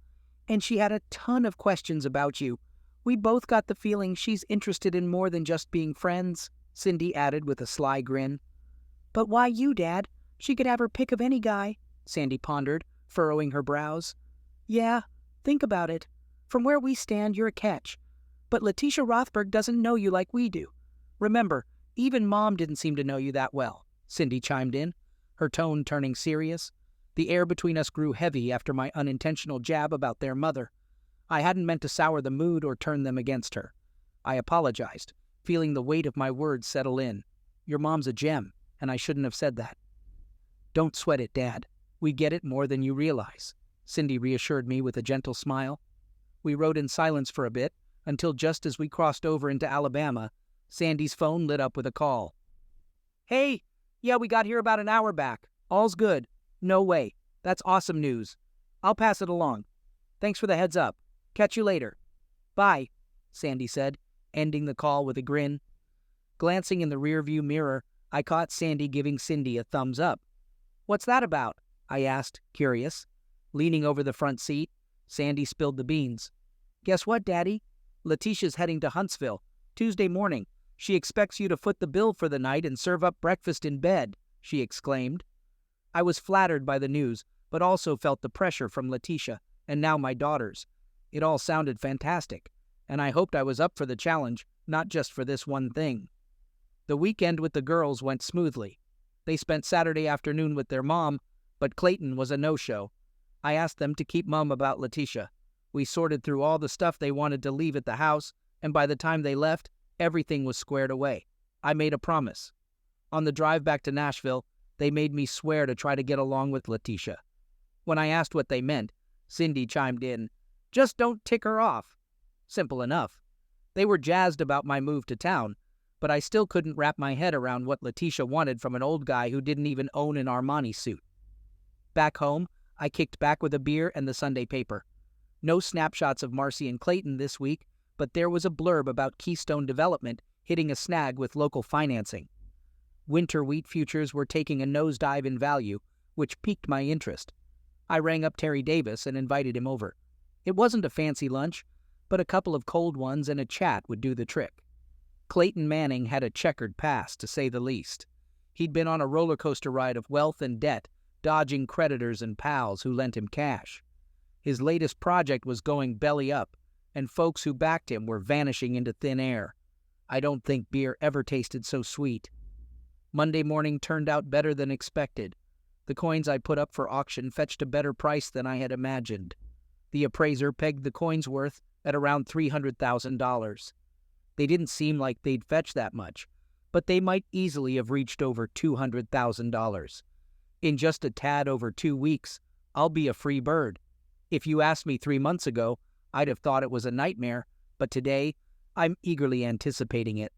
"And she had a ton of questions about you. We both got the feeling she's interested in more than just being friends," Cindy added with a sly grin. "But why you, Dad? She could have her pick of any guy," Sandy pondered, furrowing her brows. "Yeah, think about it. From where we stand, you're a catch. But Letitia Rothberg doesn't know you like we do. Remember, even Mom didn't seem to know you that well," Cindy chimed in, her tone turning serious. The air between us grew heavy after my unintentional jab about their mother. I hadn't meant to sour the mood or turn them against her. I apologized, feeling the weight of my words settle in. "Your mom's a gem, and I shouldn't have said that." "Don't sweat it, Dad. We get it more than you realize," Cindy reassured me with a gentle smile. We rode in silence for a bit, until just as we crossed over into Alabama, Sandy's phone lit up with a call. "Hey, yeah, we got here about an hour back. All's good. No way. That's awesome news. I'll pass it along. Thanks for the heads up. Catch you later." "Bye," Sandy said, ending the call with a grin. Glancing in the rearview mirror, I caught Sandy giving Cindy a thumbs up. "What's that about?" I asked, curious. Leaning over the front seat, Sandy spilled the beans. "Guess what, Daddy? Letitia's heading to Huntsville. Tuesday morning. She expects you to foot the bill for the night and serve up breakfast in bed," she exclaimed. I was flattered by the news, but also felt the pressure from Letitia, and now my daughters. It all sounded fantastic, and I hoped I was up for the challenge, not just for this one thing. The weekend with the girls went smoothly. They spent Saturday afternoon with their mom, but Clayton was a no-show. I asked them to keep mum about Letitia. We sorted through all the stuff they wanted to leave at the house, and by the time they left, everything was squared away. I made a promise. On the drive back to Nashville, they made me swear to try to get along with Letitia. When I asked what they meant, Cindy chimed in, "Just don't tick her off." Simple enough. They were jazzed about my move to town, but I still couldn't wrap my head around what Letitia wanted from an old guy who didn't even own an Armani suit. Back home, I kicked back with a beer and the Sunday paper. No snapshots of Marcy and Clayton this week, but there was a blurb about Keystone Development hitting a snag with local financing. Winter wheat futures were taking a nosedive in value, which piqued my interest. I rang up Terry Davis and invited him over. It wasn't a fancy lunch, but a couple of cold ones and a chat would do the trick. Clayton Manning had a checkered past, to say the least. He'd been on a roller coaster ride of wealth and debt, dodging creditors and pals who lent him cash. His latest project was going belly up, and folks who backed him were vanishing into thin air. I don't think beer ever tasted so sweet. Monday morning turned out better than expected. The coins I put up for auction fetched a better price than I had imagined. The appraiser pegged the coins' worth at around $300,000. They didn't seem like they'd fetch that much, but they might easily have reached over $200,000. In just a tad over 2 weeks, I'll be a free bird. If you asked me 3 months ago, I'd have thought it was a nightmare, but today, I'm eagerly anticipating it.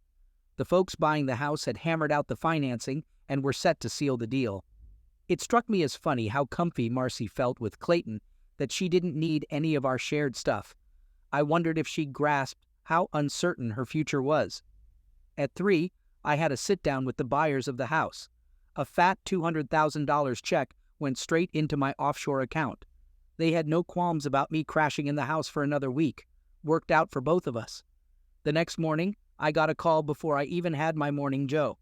The folks buying the house had hammered out the financing and were set to seal the deal. It struck me as funny how comfy Marcy felt with Clayton, that she didn't need any of our shared stuff. I wondered if she grasped how uncertain her future was. At 3, I had a sit-down with the buyers of the house. A fat $200,000 check went straight into my offshore account. They had no qualms about me crashing in the house for another week. Worked out for both of us. The next morning, I got a call before I even had my morning joe.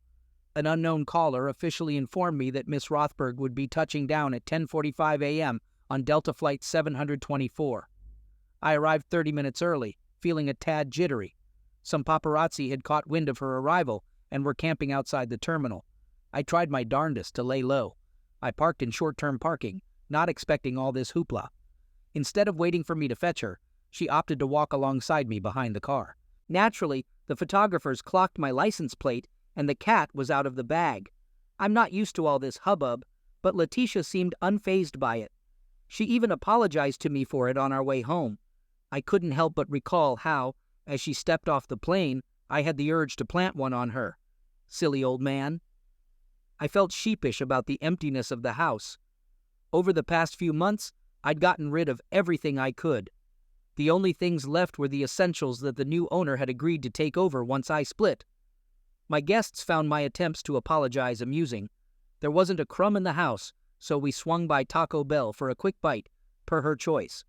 An unknown caller officially informed me that Miss Rothberg would be touching down at 10:45 a.m. on Delta Flight 724. I arrived 30 minutes early, feeling a tad jittery. Some paparazzi had caught wind of her arrival and were camping outside the terminal. I tried my darndest to lay low. I parked in short-term parking, not expecting all this hoopla. Instead of waiting for me to fetch her, she opted to walk alongside me behind the car. Naturally, the photographers clocked my license plate, and the cat was out of the bag. I'm not used to all this hubbub, but Letitia seemed unfazed by it. She even apologized to me for it on our way home. I couldn't help but recall how, as she stepped off the plane, I had the urge to plant one on her. Silly old man. I felt sheepish about the emptiness of the house. Over the past few months, I'd gotten rid of everything I could. The only things left were the essentials that the new owner had agreed to take over once I split. My guests found my attempts to apologize amusing. There wasn't a crumb in the house, so we swung by Taco Bell for a quick bite, per her choice.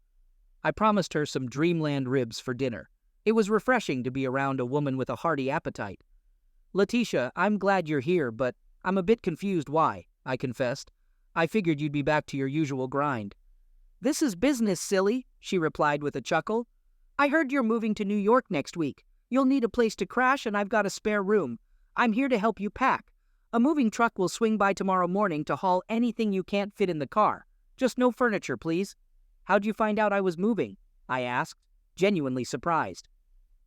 I promised her some dreamland ribs for dinner. It was refreshing to be around a woman with a hearty appetite. Letitia, I'm glad you're here, but I'm a bit confused why, I confessed. I figured you'd be back to your usual grind. This is business, silly, she replied with a chuckle. I heard you're moving to New York next week. You'll need a place to crash, and I've got a spare room. I'm here to help you pack. A moving truck will swing by tomorrow morning to haul anything you can't fit in the car. Just no furniture, please. How'd you find out I was moving? I asked, genuinely surprised.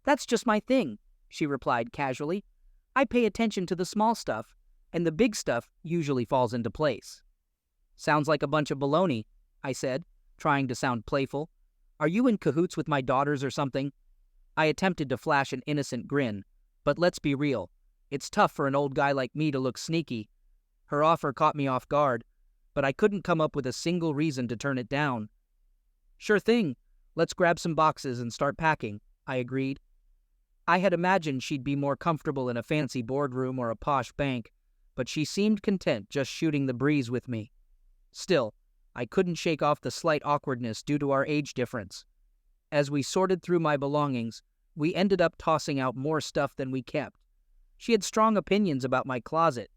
That's just my thing, she replied casually. I pay attention to the small stuff, and the big stuff usually falls into place. Sounds like a bunch of baloney, I said, trying to sound playful. Are you in cahoots with my daughters or something? I attempted to flash an innocent grin, but let's be real. It's tough for an old guy like me to look sneaky. Her offer caught me off guard, but I couldn't come up with a single reason to turn it down. Sure thing. Let's grab some boxes and start packing, I agreed. I had imagined she'd be more comfortable in a fancy boardroom or a posh bank, but she seemed content just shooting the breeze with me. Still, I couldn't shake off the slight awkwardness due to our age difference. As we sorted through my belongings, we ended up tossing out more stuff than we kept. She had strong opinions about my closet,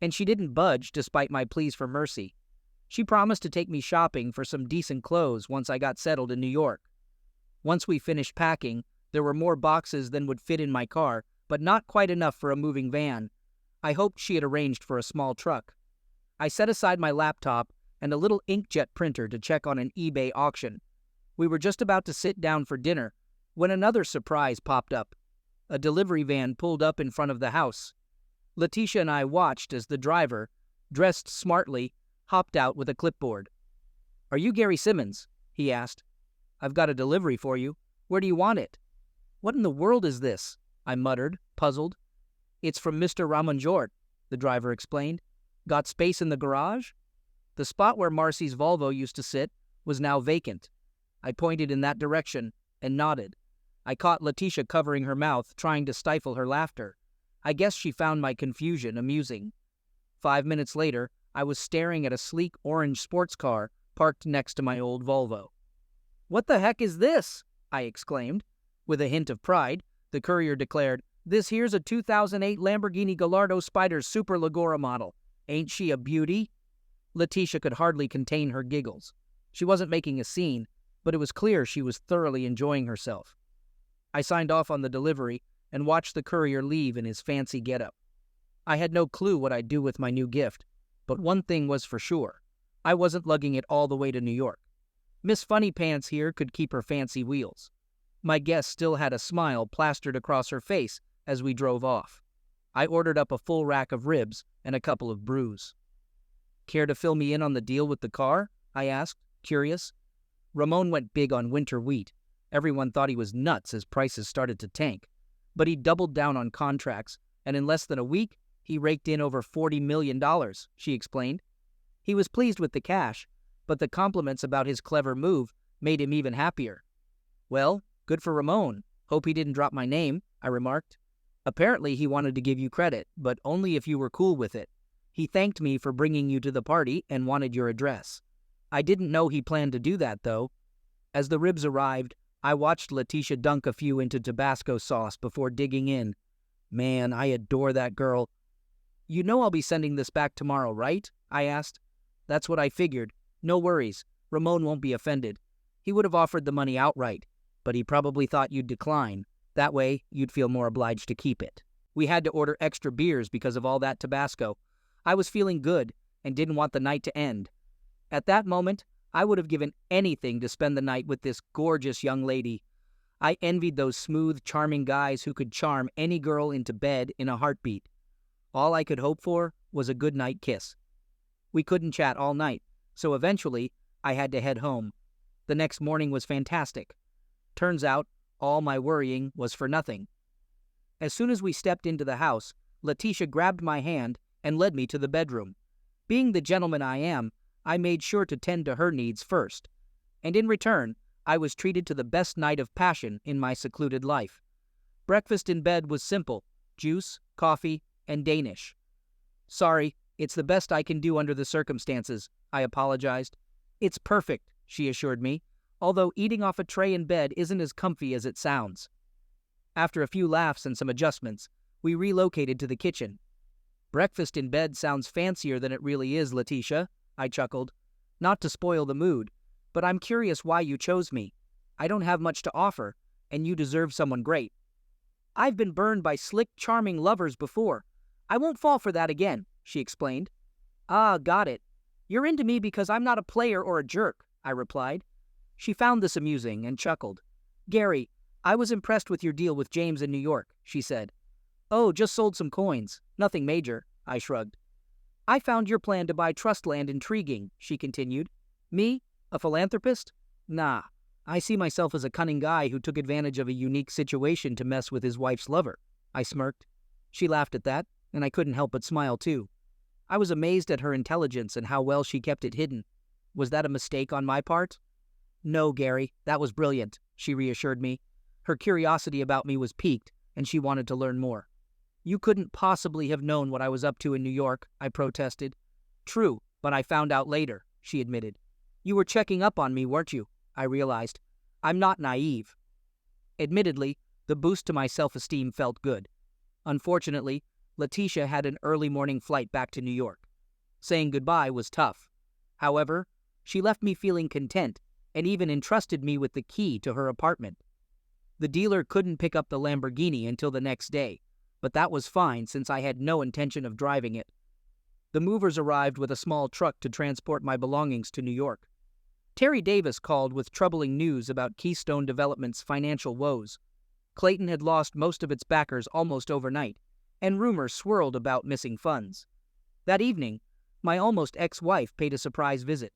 and she didn't budge despite my pleas for mercy. She promised to take me shopping for some decent clothes once I got settled in New York. Once we finished packing, there were more boxes than would fit in my car, but not quite enough for a moving van. I hoped she had arranged for a small truck. I set aside my laptop and a little inkjet printer to check on an eBay auction. We were just about to sit down for dinner when another surprise popped up. A delivery van pulled up in front of the house. Letitia and I watched as the driver, dressed smartly, hopped out with a clipboard. "Are you Gary Simmons?" he asked. "I've got a delivery for you. Where do you want it?" "What in the world is this?" I muttered, puzzled. "It's from Mr. Ramonjort," the driver explained. "Got space in the garage?" The spot where Marcy's Volvo used to sit was now vacant. I pointed in that direction and nodded. I caught Letitia covering her mouth, trying to stifle her laughter. I guess she found my confusion amusing. 5 minutes later, I was staring at a sleek orange sports car parked next to my old Volvo. "What the heck is this?" I exclaimed. With a hint of pride, the courier declared, "This here's a 2008 Lamborghini Gallardo Spider Super Leggera model. Ain't she a beauty?" Letitia could hardly contain her giggles. She wasn't making a scene, but it was clear she was thoroughly enjoying herself. I signed off on the delivery and watched the courier leave in his fancy getup. I had no clue what I'd do with my new gift, but one thing was for sure. I wasn't lugging it all the way to New York. Miss Funny Pants here could keep her fancy wheels. My guest still had a smile plastered across her face as we drove off. I ordered up a full rack of ribs and a couple of brews. "Care to fill me in on the deal with the car?" I asked, curious. Ramon went big on winter wheat. Everyone thought he was nuts as prices started to tank. But he doubled down on contracts, and in less than a week, he raked in over $40 million, she explained. He was pleased with the cash, but the compliments about his clever move made him even happier. "Well, good for Ramon. Hope he didn't drop my name," I remarked. "Apparently he wanted to give you credit, but only if you were cool with it. He thanked me for bringing you to the party and wanted your address. I didn't know he planned to do that, though." As the ribs arrived, I watched Letitia dunk a few into Tabasco sauce before digging in. Man, I adore that girl. "You know I'll be sending this back tomorrow, right?" I asked. "That's what I figured. No worries. Ramon won't be offended. He would have offered the money outright, but he probably thought you'd decline. That way, you'd feel more obliged to keep it." We had to order extra beers because of all that Tabasco. I was feeling good and didn't want the night to end. At that moment, I would have given anything to spend the night with this gorgeous young lady. I envied those smooth, charming guys who could charm any girl into bed in a heartbeat. All I could hope for was a good night kiss. We couldn't chat all night, so eventually I had to head home. The next morning was fantastic. Turns out, all my worrying was for nothing. As soon as we stepped into the house, Letitia grabbed my hand and led me to the bedroom. Being the gentleman I am, I made sure to tend to her needs first. And in return, I was treated to the best night of passion in my secluded life. Breakfast in bed was simple: juice, coffee, and Danish. "Sorry, it's the best I can do under the circumstances," I apologized. "It's perfect," she assured me, although eating off a tray in bed isn't as comfy as it sounds. After a few laughs and some adjustments, we relocated to the kitchen. "Breakfast in bed sounds fancier than it really is, Letitia," I chuckled. "Not to spoil the mood, but I'm curious why you chose me. I don't have much to offer, and you deserve someone great." "I've been burned by slick, charming lovers before. I won't fall for that again," she explained. "Ah, got it. You're into me because I'm not a player or a jerk," I replied. She found this amusing and chuckled. "Gary, I was impressed with your deal with James in New York," she said. "Oh, just sold some coins. Nothing major," I shrugged. "I found your plan to buy trust land intriguing," she continued. "Me? A philanthropist? Nah. I see myself as a cunning guy who took advantage of a unique situation to mess with his wife's lover." I smirked. She laughed at that, and I couldn't help but smile too. I was amazed at her intelligence and how well she kept it hidden. Was that a mistake on my part? "No, Gary, that was brilliant," she reassured me. Her curiosity about me was piqued, and she wanted to learn more. "You couldn't possibly have known what I was up to in New York," I protested. "True, but I found out later," she admitted. "You were checking up on me, weren't you?" I realized. I'm not naive. Admittedly, the boost to my self-esteem felt good. Unfortunately, Letitia had an early morning flight back to New York. Saying goodbye was tough. However, she left me feeling content and even entrusted me with the key to her apartment. The dealer couldn't pick up the Lamborghini until the next day, but that was fine since I had no intention of driving it. The movers arrived with a small truck to transport my belongings to New York. Terry Davis called with troubling news about Keystone Development's financial woes. Clayton had lost most of its backers almost overnight, and rumors swirled about missing funds. That evening, my almost ex-wife paid a surprise visit.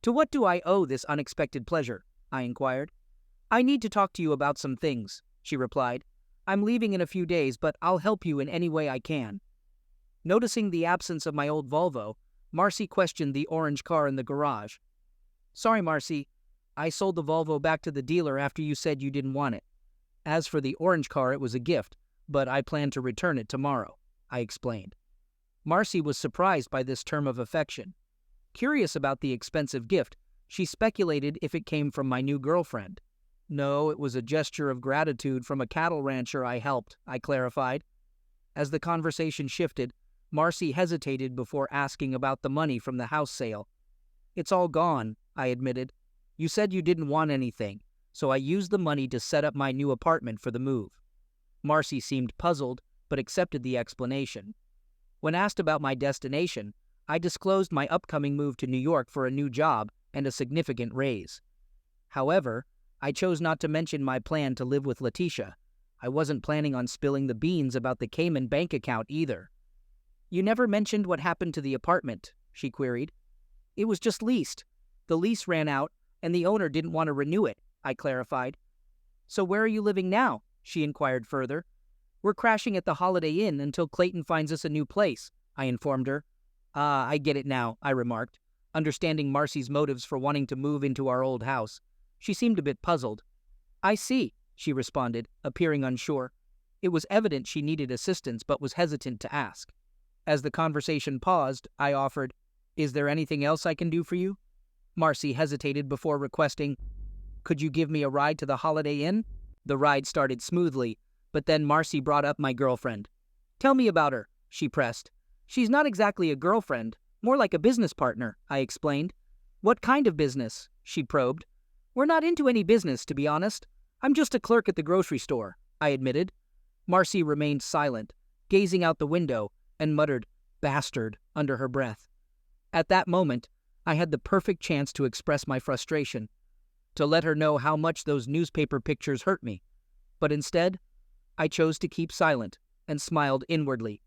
"To what do I owe this unexpected pleasure?" I inquired. "I need to talk to you about some things," she replied. "I'm leaving in a few days, but I'll help you in any way I can." Noticing the absence of my old Volvo, Marcy questioned the orange car in the garage. "Sorry, Marcy. I sold the Volvo back to the dealer after you said you didn't want it. As for the orange car, it was a gift, but I plan to return it tomorrow," I explained. Marcy was surprised by this term of affection. Curious about the expensive gift, she speculated if it came from my new girlfriend. "No, it was a gesture of gratitude from a cattle rancher I helped," I clarified. As the conversation shifted, Marcy hesitated before asking about the money from the house sale. "It's all gone," I admitted. "You said you didn't want anything, so I used the money to set up my new apartment for the move." Marcy seemed puzzled, but accepted the explanation. When asked about my destination, I disclosed my upcoming move to New York for a new job and a significant raise. However, I chose not to mention my plan to live with Letitia. I wasn't planning on spilling the beans about the Cayman bank account either. "You never mentioned what happened to the apartment," she queried. "It was just leased. The lease ran out, and the owner didn't want to renew it," I clarified. "So where are you living now?" she inquired further. "We're crashing at the Holiday Inn until Clayton finds us a new place," I informed her. Ah, I get it now, I remarked, understanding Marcy's motives for wanting to move into our old house. She seemed a bit puzzled. I see, she responded, appearing unsure. It was evident she needed assistance but was hesitant to ask. As the conversation paused, I offered, "Is there anything else I can do for you?" Marcy hesitated before requesting, "Could you give me a ride to the Holiday Inn?" The ride started smoothly, but then Marcy brought up my girlfriend. "Tell me about her," she pressed. "She's not exactly a girlfriend, more like a business partner," I explained. "What kind of business?" she probed. "We're not into any business, to be honest. I'm just a clerk at the grocery store," I admitted. Marcy remained silent, gazing out the window, and muttered, "Bastard," under her breath. At that moment, I had the perfect chance to express my frustration, to let her know how much those newspaper pictures hurt me. But instead, I chose to keep silent and smiled inwardly.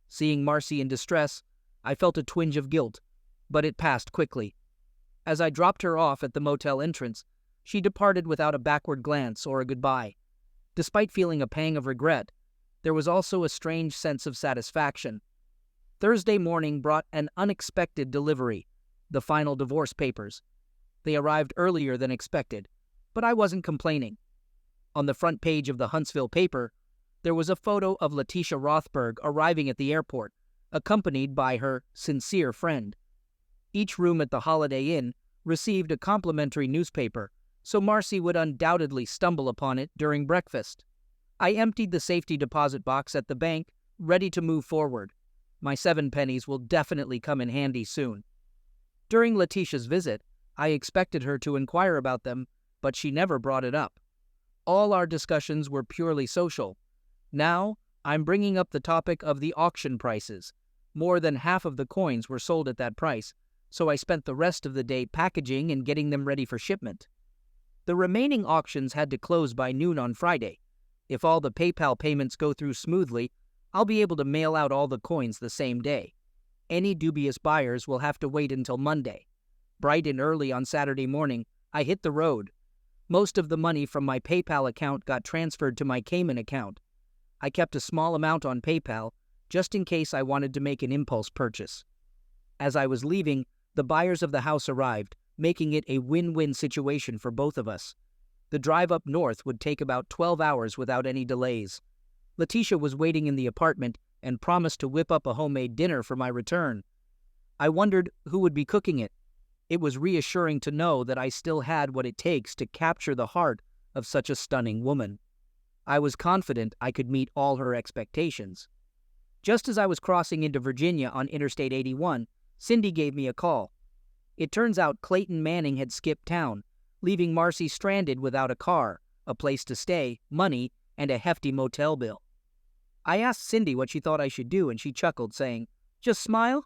Seeing Marcy in distress, I felt a twinge of guilt, but it passed quickly. As I dropped her off at the motel entrance, she departed without a backward glance or a goodbye. Despite feeling a pang of regret, there was also a strange sense of satisfaction. Thursday morning brought an unexpected delivery, the final divorce papers. They arrived earlier than expected, but I wasn't complaining. On the front page of the Huntsville paper, there was a photo of Letitia Rothberg arriving at the airport, accompanied by her sincere friend. Each room at the Holiday Inn received a complimentary newspaper, so Marcy would undoubtedly stumble upon it during breakfast. I emptied the safety deposit box at the bank, ready to move forward. My 7 pennies will definitely come in handy soon. During Letitia's visit, I expected her to inquire about them, but she never brought it up. All our discussions were purely social. Now, I'm bringing up the topic of the auction prices. More than half of the coins were sold at that price, so I spent the rest of the day packaging and getting them ready for shipment. The remaining auctions had to close by noon on Friday. If all the PayPal payments go through smoothly, I'll be able to mail out all the coins the same day. Any dubious buyers will have to wait until Monday. Bright and early on Saturday morning, I hit the road. Most of the money from my PayPal account got transferred to my Cayman account. I kept a small amount on PayPal, just in case I wanted to make an impulse purchase. As I was leaving, the buyers of the house arrived, making it a win-win situation for both of us. The drive up north would take about 12 hours without any delays. Letitia was waiting in the apartment and promised to whip up a homemade dinner for my return. I wondered who would be cooking it. It was reassuring to know that I still had what it takes to capture the heart of such a stunning woman. I was confident I could meet all her expectations. Just as I was crossing into Virginia on Interstate 81, Cindy gave me a call. It turns out Clayton Manning had skipped town, leaving Marcy stranded without a car, a place to stay, money, and a hefty motel bill. I asked Cindy what she thought I should do, and she chuckled, saying, "Just smile?